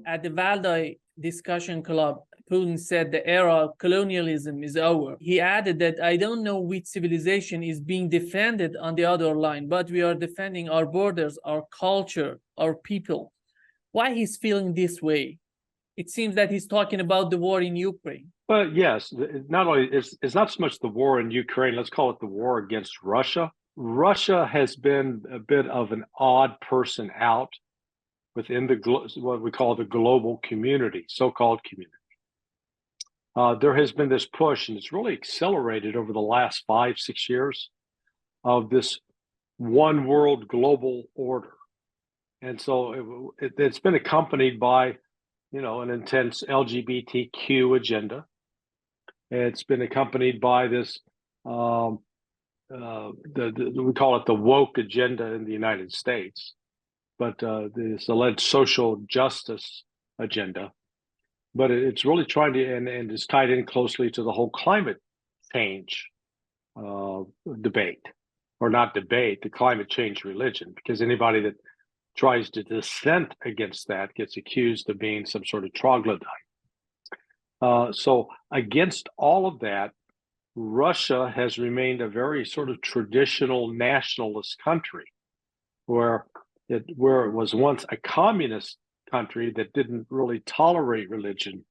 At the Valdai Discussion Club, Putin said the era of colonialism is over. He added that I don't know which civilization is being defended on the other line, but we are defending our borders, our culture, our people. Why he's feeling this way? It seems that he's talking about the war in Ukraine. But yes, not only it's not so much the war in Ukraine, let's call it the war against Russia. Russia has been a bit of an odd person out within what we call the global community, so-called community. There has been this push, and it's really accelerated over the last 5-6 years, of this one world global order. And so it's been accompanied by, an intense LGBTQ agenda. It's been accompanied by this, we call it the woke agenda in the United States, but this alleged social justice agenda. But it's really trying to, and it's tied in closely to the whole climate change debate, or not debate, the climate change religion, because anybody that tries to dissent against that gets accused of being some sort of troglodyte. So against all of that, Russia has remained a very sort of traditional nationalist country, where it was once a communist country that didn't really tolerate religion.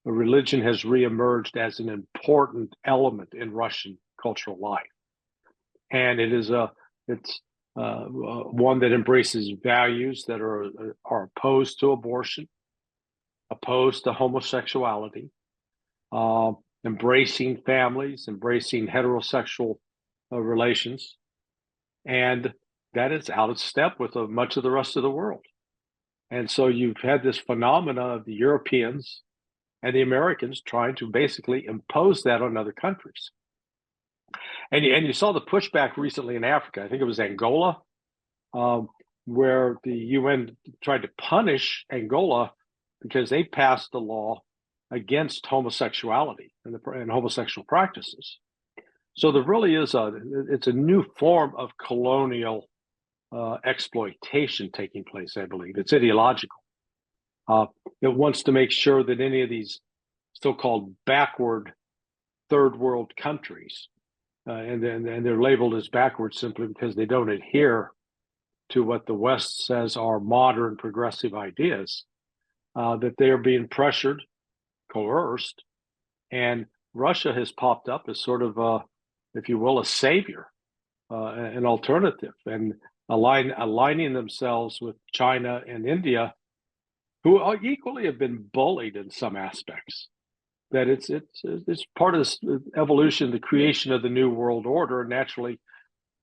The religion has reemerged as an important element in Russian cultural life, and it's one that embraces values that are opposed to abortion, opposed to homosexuality, embracing families, embracing heterosexual relations, and that is out of step with much of the rest of the world. And so you've had this phenomena of the Europeans and the Americans trying to basically impose that on other countries. And you saw the pushback recently in Africa. I think it was Angola, where the UN tried to punish Angola because they passed a law against homosexuality and homosexual practices. So there really is it's a new form of colonial exploitation taking place, I believe. It's ideological. It wants to make sure that any of these so-called backward third world countries, and they're labeled as backward simply because they don't adhere to what the West says are modern progressive ideas, that they are being pressured, coerced, and Russia has popped up as sort of, if you will, a savior, an alternative, and aligning themselves with China and India, who equally have been bullied in some aspects. That it's part of this evolution, the creation of the new world order. And naturally,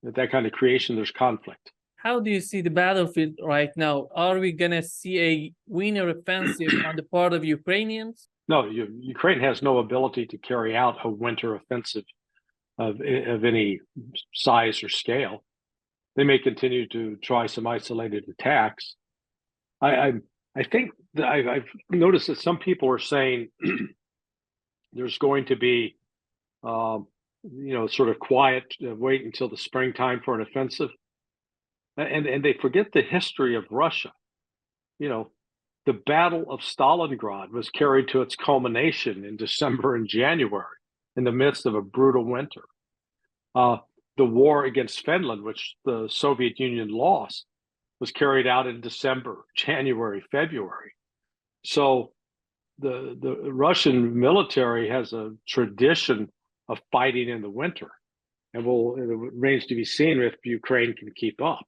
with that kind of creation, there's conflict. How do you see the battlefield right now? Are we going to see a winter offensive on the part of Ukrainians? No, Ukraine has no ability to carry out a winter offensive of any size or scale. They may continue to try some isolated attacks. I think that I've noticed that some people are saying there's going to be, sort of quiet, wait until the springtime for an offensive. And they forget the history of Russia. The Battle of Stalingrad was carried to its culmination in December and January in the midst of a brutal winter. The war against Finland, which the Soviet Union lost, was carried out in December, January, February. So the Russian military has a tradition of fighting in the winter, and it remains to be seen if Ukraine can keep up.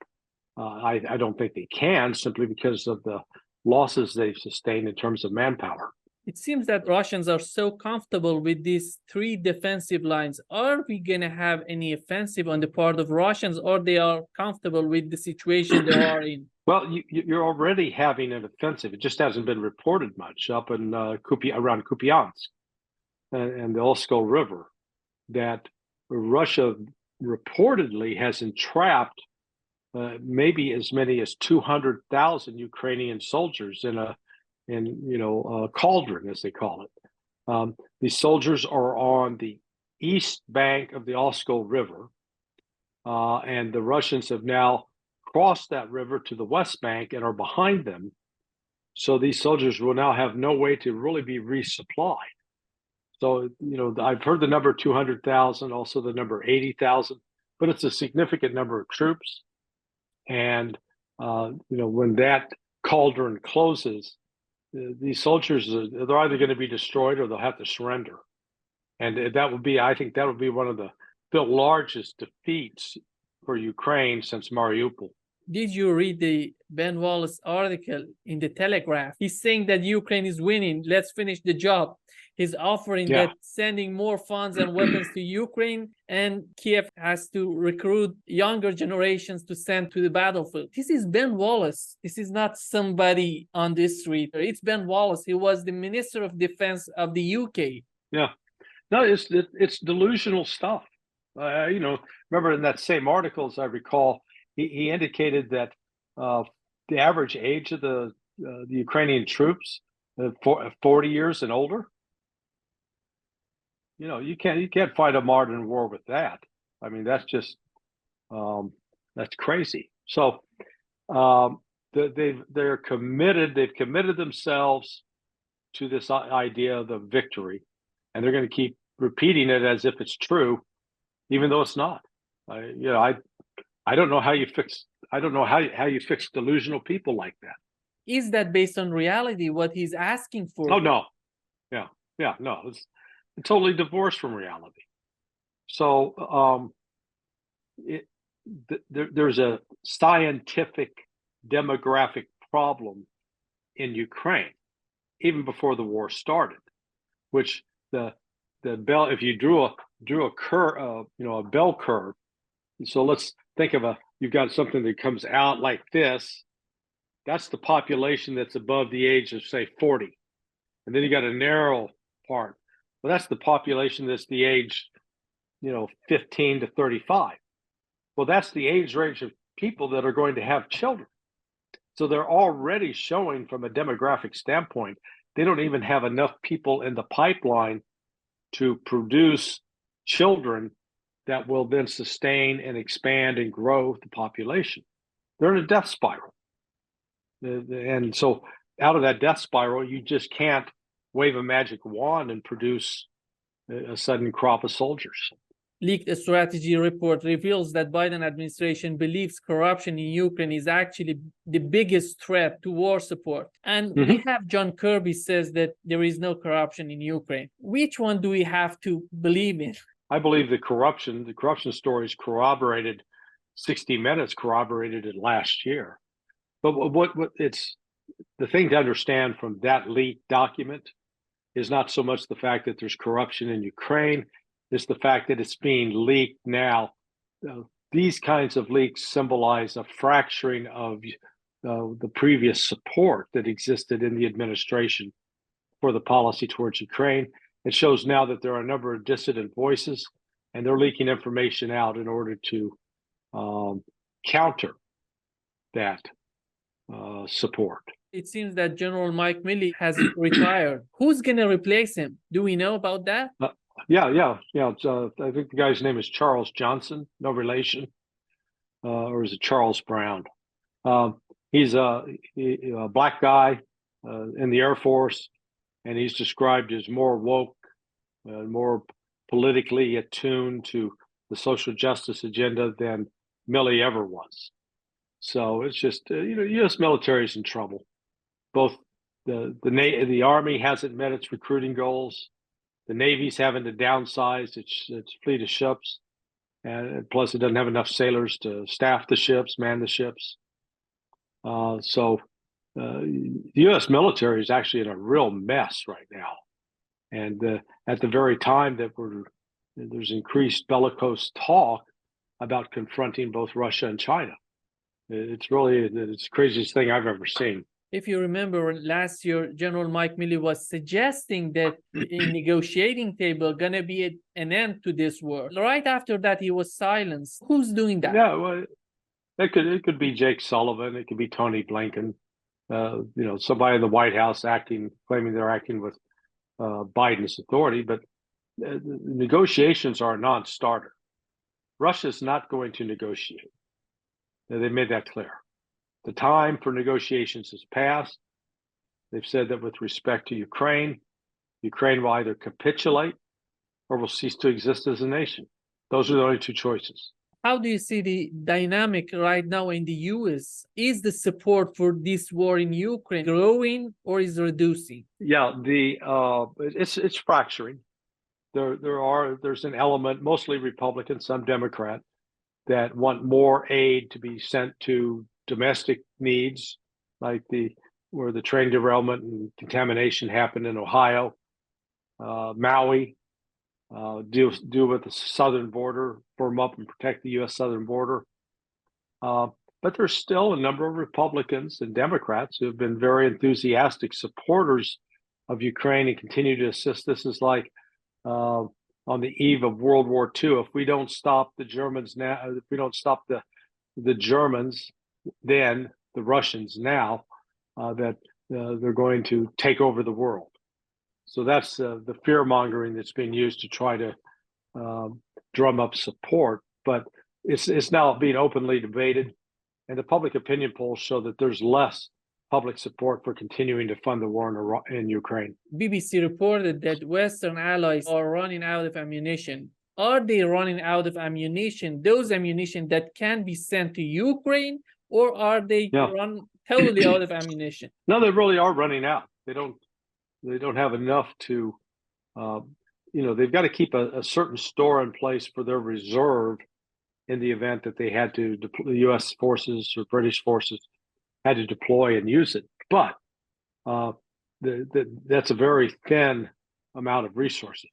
I don't think they can, simply because of the losses they've sustained in terms of manpower. It seems that Russians are so comfortable with these three defensive lines. Are we going to have any offensive on the part of Russians, or they are comfortable with the situation they are in? Well, you're already having an offensive. It just hasn't been reported much up in around Kupiansk and the Oskol River, that Russia reportedly has entrapped maybe as many as 200,000 Ukrainian soldiers in a cauldron, as they call it. These soldiers are on the east bank of the Oskol River, and the Russians have now crossed that river to the west bank and are behind them. So these soldiers will now have no way to really be resupplied. So, I've heard the number 200,000, also the number 80,000, but it's a significant number of troops. And, when that cauldron closes, these soldiers, they're either going to be destroyed or they'll have to surrender. And I think that would be one of the largest defeats for Ukraine since Mariupol. Did you read the Ben Wallace article in the Telegraph? He's saying that Ukraine is winning. Let's finish the job. He's offering that sending more funds and weapons to Ukraine, and Kiev has to recruit younger generations to send to the battlefield. This is Ben Wallace. This is not somebody on the street. It's Ben Wallace. He was the Minister of Defense of the UK. Yeah. No, it's delusional stuff. Remember in that same article, as I recall, he indicated that the average age of the Ukrainian troops, 40 years and older. You can't fight a modern war with that. I mean, that's just that's crazy. So they're committed. They've committed themselves to this idea of the victory, and they're going to keep repeating it as if it's true, even though it's not. I don't know how you fix. I don't know how you fix delusional people like that. Is that based on reality? What he's asking for? Oh no, no. It's totally divorced from reality. So there's a scientific demographic problem in Ukraine, even before the war started, which the bell, if you drew a curve, a bell curve. So let's think of you've got something that comes out like this. That's the population that's above the age of, say, 40. And then you got a narrow part. Well, that's the population that's the age, 15 to 35. Well, that's the age range of people that are going to have children. So they're already showing, from a demographic standpoint, they don't even have enough people in the pipeline to produce children that will then sustain and expand and grow the population. They're in a death spiral. And so out of that death spiral, you just can't wave a magic wand and produce a sudden crop of soldiers. Leaked strategy report reveals that Biden administration believes corruption in Ukraine is actually the biggest threat to war support. And we have John Kirby says that there is no corruption in Ukraine. Which one do we have to believe in? I believe the corruption story is corroborated. 60 Minutes corroborated it last year. But what it's the thing to understand from that leaked document is not so much the fact that there's corruption in Ukraine. It's the fact that it's being leaked now. These kinds of leaks symbolize a fracturing of the previous support that existed in the administration for the policy towards Ukraine. It shows now that there are a number of dissident voices, and they're leaking information out in order to counter that support. It seems that General Mike Milley has retired. Who's going to replace him? Do we know about that? Yeah. I think the guy's name is Charles Johnson, no relation, or is it Charles Brown? He's a black guy in the Air Force, and he's described as more woke, more politically attuned to the social justice agenda than Milley ever was. So it's just, U.S. military is in trouble. Both the Army hasn't met its recruiting goals. The Navy's having to downsize its fleet of ships, and plus it doesn't have enough sailors to staff the ships, man the ships. So the U.S. military is actually in a real mess right now, and at the very time that there's increased bellicose talk about confronting both Russia and China. It's the craziest thing I've ever seen. If you remember, last year, General Mike Milley was suggesting that a negotiating table going to be an end to this war. Right after that, he was silenced. Who's doing that? Yeah, well, it could be Jake Sullivan. It could be Tony Blinken. Somebody in the White House claiming they're acting with Biden's authority. But negotiations are a non-starter. Russia's not going to negotiate. They made that clear. The time for negotiations has passed. They've said that with respect to Ukraine, Ukraine will either capitulate or will cease to exist as a nation. Those are the only two choices. How do you see the dynamic right now in the US? Is the support for this war in Ukraine growing or is reducing? Yeah, it's fracturing. There's an element, mostly Republican, some Democrat, that want more aid to be sent to domestic needs, like where the train derailment and contamination happened in Ohio, Maui, deal with the southern border, firm up and protect the U.S. southern border. But there's still a number of Republicans and Democrats who have been very enthusiastic supporters of Ukraine and continue to assist. This is like on the eve of World War II. If we don't stop the Germans now, if we don't stop the Germans, then the Russians now, that they're going to take over the world. So that's the fear mongering that's being used to try to drum up support. But it's now being openly debated, and the public opinion polls show that there's less public support for continuing to fund the war in Ukraine. BBC reported that Western allies are running out of ammunition. Are they running out of ammunition, those ammunition that can be sent to Ukraine, or are they run totally out of ammunition? No, they really are running out. They don't have enough to, they've got to keep a certain store in place for their reserve in the event that they had to deploy, the U.S. forces or British forces had to deploy and use it. But that's a very thin amount of resources.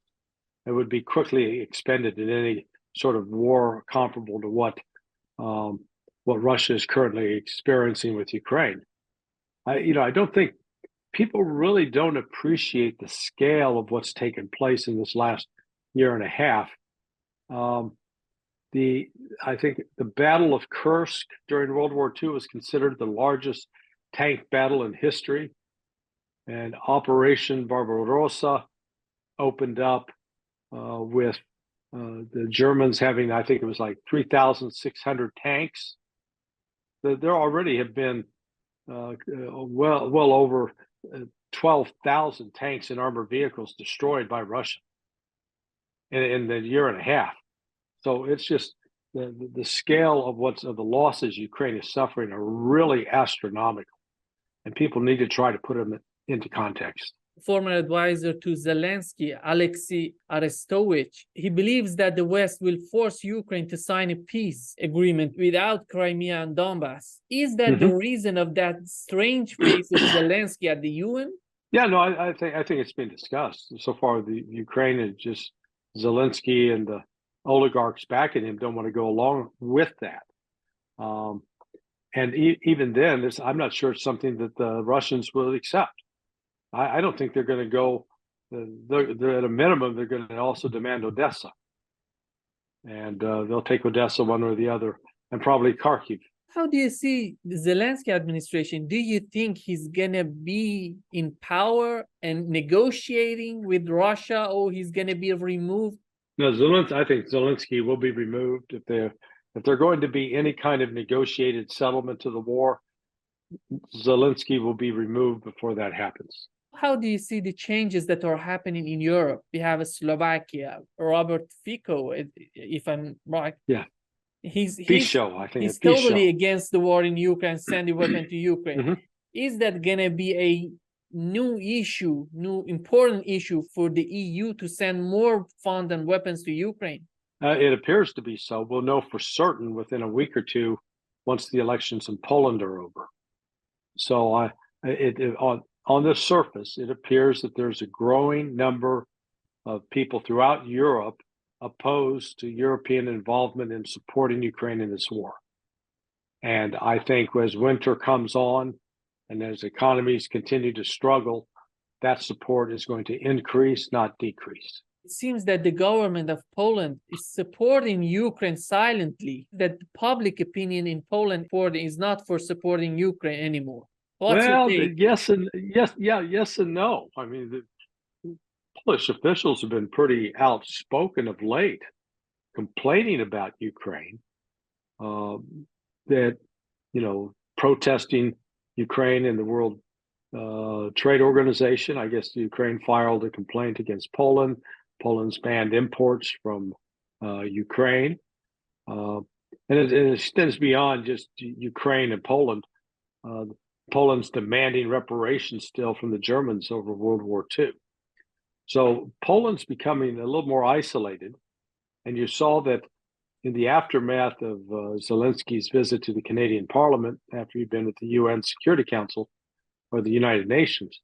It would be quickly expended in any sort of war comparable to what Russia is currently experiencing with Ukraine. I don't think people really don't appreciate the scale of what's taken place in this last year and a half. I think the Battle of Kursk during World War II was considered the largest tank battle in history, and Operation Barbarossa opened up with the Germans having, I think it was like 3,600 tanks. There already have been well over 12,000 tanks and armored vehicles destroyed by Russia in the year and a half. So it's just the scale of the losses Ukraine is suffering are really astronomical, and people need to try to put them into context. Former advisor to Zelensky, Alexei Arestovich, he believes that the West will force Ukraine to sign a peace agreement without Crimea and Donbass. Is that the reason of that strange face of Zelensky at the UN? Yeah, no, I think it's been discussed. So far, the Ukraine is just Zelensky and the oligarchs backing him don't want to go along with that. And even then, I'm not sure it's something that the Russians will accept. I don't think they're going to go. They're at a minimum, they're going to also demand Odessa, and they'll take Odessa one or the other, and probably Kharkiv. How do you see the Zelensky administration? Do you think he's going to be in power and negotiating with Russia, or he's going to be removed? No, I think Zelensky will be removed if they're going to be any kind of negotiated settlement to the war. Zelensky will be removed before that happens. How do you see the changes that are happening in Europe? We have Slovakia, Robert Fico, if I'm right. Yeah. He's totally against the war in Ukraine, sending weapons to Ukraine. Is that going to be a new important issue for the EU to send more funds and weapons to Ukraine? It appears to be so. We'll know for certain within a week or two once the elections in Poland are over. So on the surface, it appears that there's a growing number of people throughout Europe opposed to European involvement in supporting Ukraine in this war. And I think as winter comes on and as economies continue to struggle, that support is going to increase, not decrease. It seems that the government of Poland is supporting Ukraine silently, that the public opinion in Poland is not for supporting Ukraine anymore. Yes and no. I mean, the Polish officials have been pretty outspoken of late, complaining about Ukraine, that, protesting Ukraine in the World trade organization. I guess Ukraine filed a complaint against Poland. Poland's banned imports from Ukraine. And it extends beyond just Ukraine and Poland. Poland's demanding reparations still from the Germans over World War II. So Poland's becoming a little more isolated. And you saw that in the aftermath of Zelensky's visit to the Canadian Parliament after he'd been at the UN Security Council or the United Nations,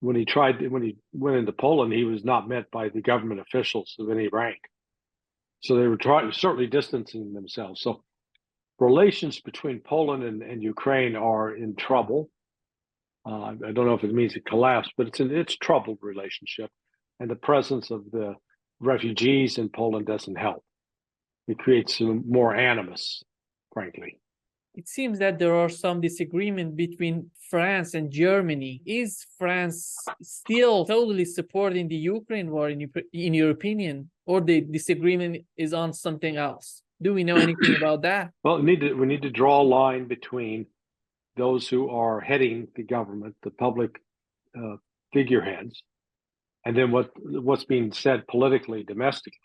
when he went into Poland, he was not met by the government officials of any rank. So they were certainly distancing themselves. So relations between Poland and Ukraine are in trouble. I don't know if it means a collapse, but it's troubled relationship. And the presence of the refugees in Poland doesn't help. It creates some more animus, frankly. It seems that there are some disagreement between France and Germany. Is France still totally supporting the Ukraine war, in your opinion, or the disagreement is on something else? Do we know anything about that? Well, we need to draw a line between those who are heading the government, the public figureheads, and then what's being said politically, domestically.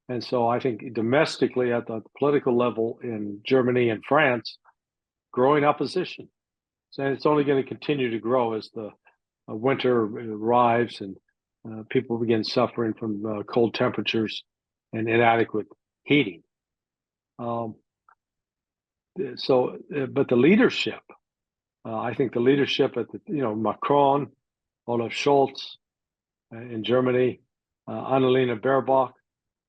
And so I think domestically at the political level in Germany and France, growing opposition. So it's only going to continue to grow as the winter arrives and people begin suffering from cold temperatures and inadequate heating. But the leadership, I think the leadership at Macron, Olaf Scholz in Germany, Annalena Baerbock,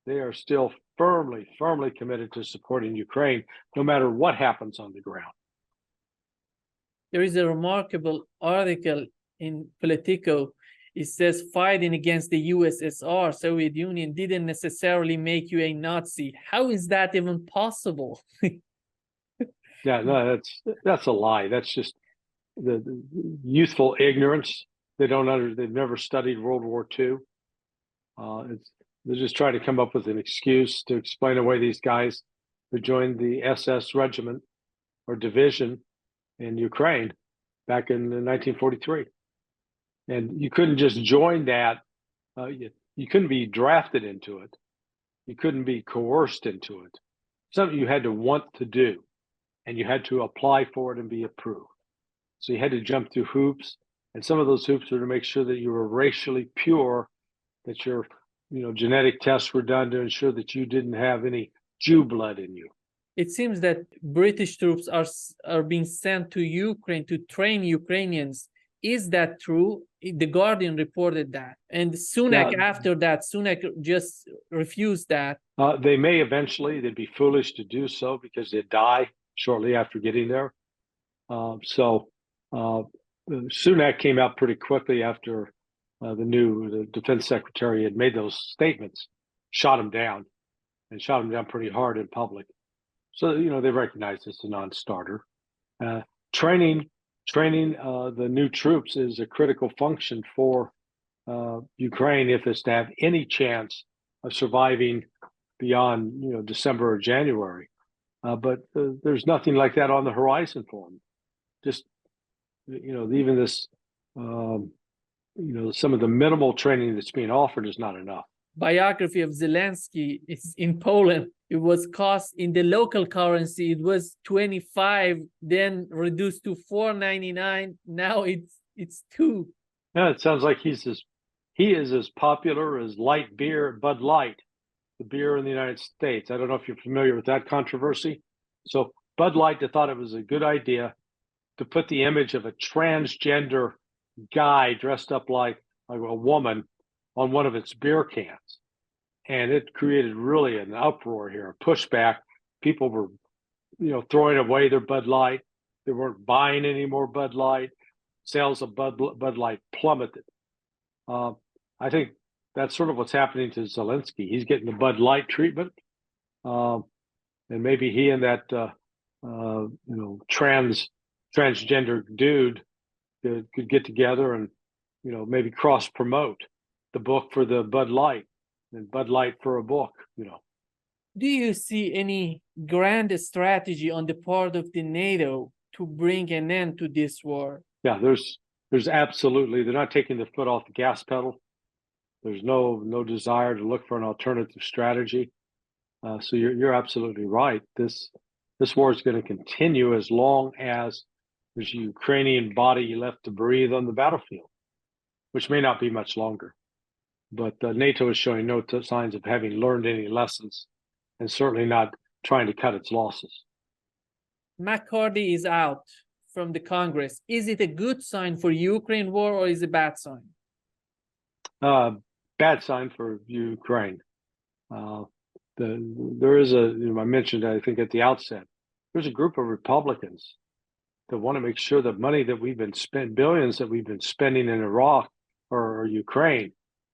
they are still firmly committed to supporting Ukraine, no matter what happens on the ground. There is a remarkable article in Politico. It says fighting against the USSR, Soviet Union, didn't necessarily make you a Nazi. How is that even possible? Yeah, no, that's a lie. That's just the youthful ignorance. They've never studied World War II. They're just trying to come up with an excuse to explain away these guys who joined the SS regiment or division in Ukraine back in 1943. And you couldn't just join that. You couldn't be drafted into it. You couldn't be coerced into it. Something you had to want to do, and you had to apply for it and be approved. So you had to jump through hoops, and some of those hoops were to make sure that you were racially pure, that your genetic tests were done to ensure that you didn't have any Jew blood in you. It seems that British troops are being sent to Ukraine to train Ukrainians. Is that true? The Guardian reported that. And Sunak, after that, Sunak just refused that. They may eventually. They'd be foolish to do so because they'd die shortly after getting there. So Sunak came out pretty quickly after the defense secretary had made those statements, shot him down pretty hard in public. So, they recognize it's a non-starter. Training the new troops is a critical function for Ukraine if it's to have any chance of surviving beyond, December or January. But there's nothing like that on the horizon for them. Just, even this, some of the minimal training that's being offered is not enough. Biography of Zelensky is in Poland. It was cost in the local currency. It was 25, then reduced to 4.99. Now it's 2. Yeah, it sounds like he is as popular as light beer, Bud Light, the beer in the United States. I don't know if you're familiar with that controversy. So Bud Light thought it was a good idea to put the image of a transgender guy dressed up like a woman on one of its beer cans. And it created really an uproar here, a pushback. People were, throwing away their Bud Light. They weren't buying any more Bud Light. Sales of Bud Light plummeted. I think that's sort of what's happening to Zelensky. He's getting the Bud Light treatment. And maybe he and that, transgender dude could get together and, maybe cross promote the book for the Bud Light and Bud Light for a book, Do you see any grand strategy on the part of the NATO to bring an end to this war? Yeah, There's absolutely, they're not taking their foot off the gas pedal. There's no desire to look for an alternative strategy. So you're absolutely right. This war is going to continue as long as there's a Ukrainian body left to breathe on the battlefield, which may not be much longer. But NATO is showing no signs of having learned any lessons, and certainly not trying to cut its losses. McCarthy is out from the Congress. Is it a good sign for Ukraine war, or is it a bad sign? Bad sign for Ukraine. There is I mentioned, I think at the outset, there's a group of Republicans that want to make sure that money that we've been billions that we've been spending in Iraq or Ukraine,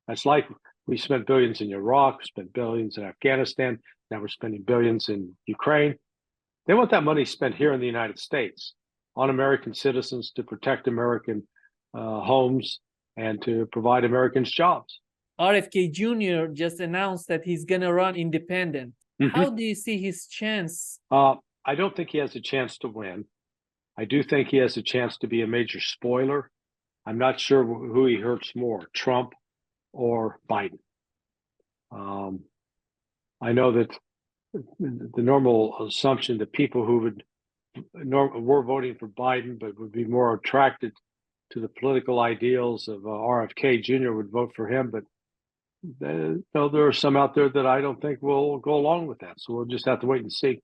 that's like we spent billions in Iraq, we spent billions in Afghanistan, now we're spending billions in Ukraine. They want that money spent here in the United States on American citizens to protect American homes and to provide Americans jobs. RFK Jr just announced that he's going to run independent. How do you see his chance? I don't think he has a chance to win. I do think he has a chance to be a major spoiler. I'm not sure who he hurts more, Trump or Biden. I know that the normal assumption that people who were voting for Biden but would be more attracted to the political ideals of RFK Jr would vote for him, but there are some out there that I don't think will go along with that. So we'll just have to wait and see.